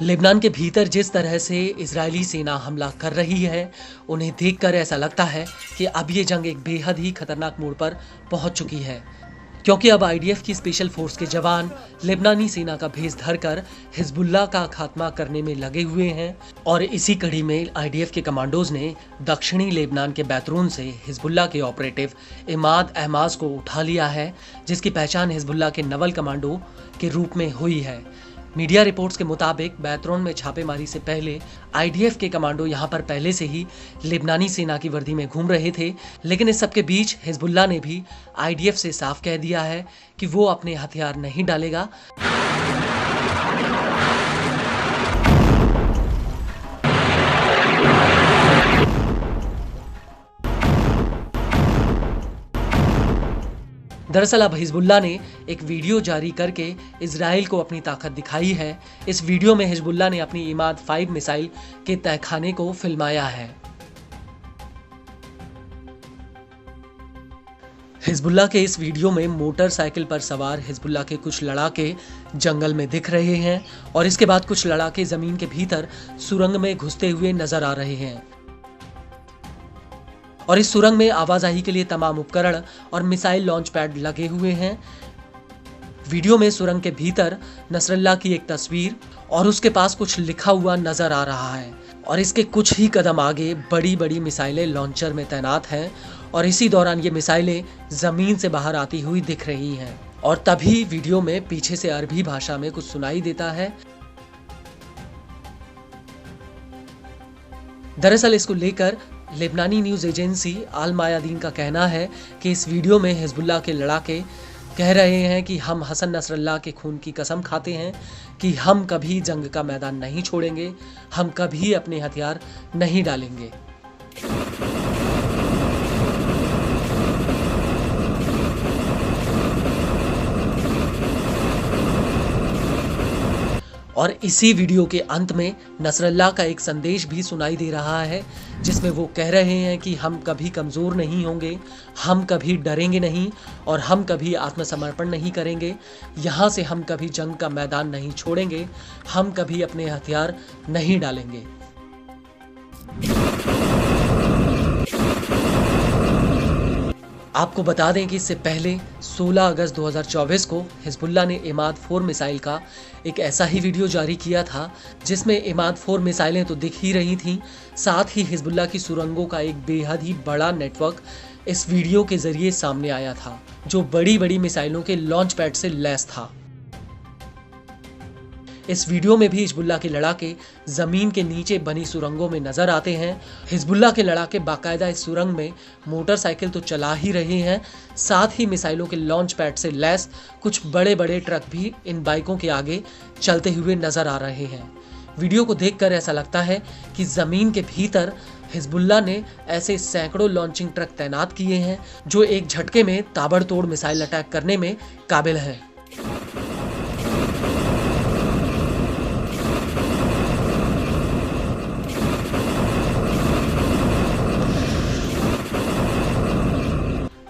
Lebanon के भीतर जिस तरह से इजरायली सेना हमला कर रही है, उन्हें देखकर ऐसा लगता है कि अब ये जंग एक बेहद ही खतरनाक मोड़ पर पहुंच चुकी है, क्योंकि अब आईडीएफ की स्पेशल फोर्स के जवान लेबनानी सेना का भेष धरकर हिजबुल्लाह का खात्मा करने में लगे हुए हैं। और इसी कड़ी में आईडीएफ के कमांडोज ने दक्षिणी लेबनान के बैतरून से हिजबुल्लाह के ऑपरेटिव इमाद अहमाज को उठा लिया है, जिसकी पहचान हिजबुल्लाह के नवल कमांडो के रूप में हुई है। मीडिया रिपोर्ट्स के मुताबिक बैतरून में छापेमारी से पहले आईडीएफ के कमांडो यहां पर पहले से ही लेबनानी सेना की वर्दी में घूम रहे थे, लेकिन इस सब के बीच हिजबुल्लाह ने भी आईडीएफ से साफ कह दिया है कि वो अपने हथियार नहीं डालेगा। दरअसल अब हिजबुल्लाह ने एक वीडियो जारी करके इजराइल को अपनी ताकत दिखाई है। इस वीडियो में हिजबुल्लाह ने अपनी इमाद 5 मिसाइल के तहखाने को फिल्माया है। हिजबुल्लाह के इस वीडियो में मोटरसाइकिल पर सवार हिजबुल्लाह के कुछ लड़ाके जंगल में दिख रहे हैं और इसके बाद कुछ लड़ाके जमीन के भीतर सुरंग में घुसते हुए नजर आ रहे हैं। और इस सुरंग में आवाजाही के लिए तमाम उपकरण और मिसाइल लॉन्च पैड लगे हुए हैं। वीडियो में सुरंग के भीतर नसरल्लाह की एक तस्वीर और उसके पास कुछ लिखा हुआ नजर आ रहा है और इसके कुछ ही कदम आगे बड़ी बड़ी मिसाइलें लॉन्चर में तैनात हैं और इसी दौरान ये मिसाइलें जमीन से बाहर आती हुई दिख रही हैं। और तभी वीडियो में पीछे से अरबी भाषा में कुछ सुनाई देता है। दरअसल इसको लेकर लेबनानी न्यूज एजेंसी अल मायादीन का कहना है कि इस वीडियो में हिजबुल्लाह के लड़ाके कह रहे हैं कि हम हसन नसरल्लाह के खून की कसम खाते हैं कि हम कभी जंग का मैदान नहीं छोड़ेंगे, हम कभी अपने हथियार नहीं डालेंगे। और इसी वीडियो के अंत में नसरल्लाह का एक संदेश भी सुनाई दे रहा है, जिसमें वो कह रहे हैं कि हम कभी कमज़ोर नहीं होंगे, हम कभी डरेंगे नहीं और हम कभी आत्मसमर्पण नहीं करेंगे। यहाँ से हम कभी जंग का मैदान नहीं छोड़ेंगे, हम कभी अपने हथियार नहीं डालेंगे। आपको बता दें कि इससे पहले 16 अगस्त 2024 को हिजबुल्लाह ने इमाद 4 मिसाइल का एक ऐसा ही वीडियो जारी किया था, जिसमें इमाद 4 मिसाइलें तो दिख ही रही थीं, साथ ही हिजबुल्लाह की सुरंगों का एक बेहद ही बड़ा नेटवर्क इस वीडियो के जरिए सामने आया था, जो बड़ी बड़ी मिसाइलों के लॉन्च पैड से लैस था। इस वीडियो में भी हिजबुल्लाह के लड़ाके जमीन के नीचे बनी सुरंगों में नजर आते हैं। हिजबुल्लाह के लड़ाके बाकायदा इस सुरंग में मोटरसाइकिल तो चला ही रहे हैं, साथ ही मिसाइलों के लॉन्च पैड से लैस कुछ बड़े बड़े ट्रक भी इन बाइकों के आगे चलते हुए नजर आ रहे हैं। वीडियो को देखकर ऐसा लगता है कि जमीन के भीतर हिजबुल्लाह ने ऐसे सैकड़ों लॉन्चिंग ट्रक तैनात किए हैं जो एक झटके में ताबड़तोड़ मिसाइल अटैक करने में काबिल हैं।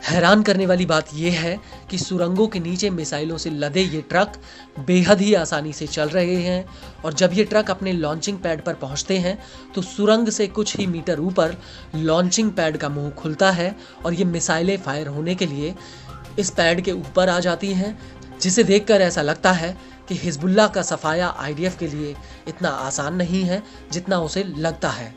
हैरान करने वाली बात यह है कि सुरंगों के नीचे मिसाइलों से लदे ये ट्रक बेहद ही आसानी से चल रहे हैं और जब ये ट्रक अपने लॉन्चिंग पैड पर पहुंचते हैं तो सुरंग से कुछ ही मीटर ऊपर लॉन्चिंग पैड का मुंह खुलता है और ये मिसाइलें फायर होने के लिए इस पैड के ऊपर आ जाती हैं, जिसे देखकर ऐसा लगता है कि हिजबुल्लाह का सफाया आईडीएफ के लिए इतना आसान नहीं है जितना उसे लगता है।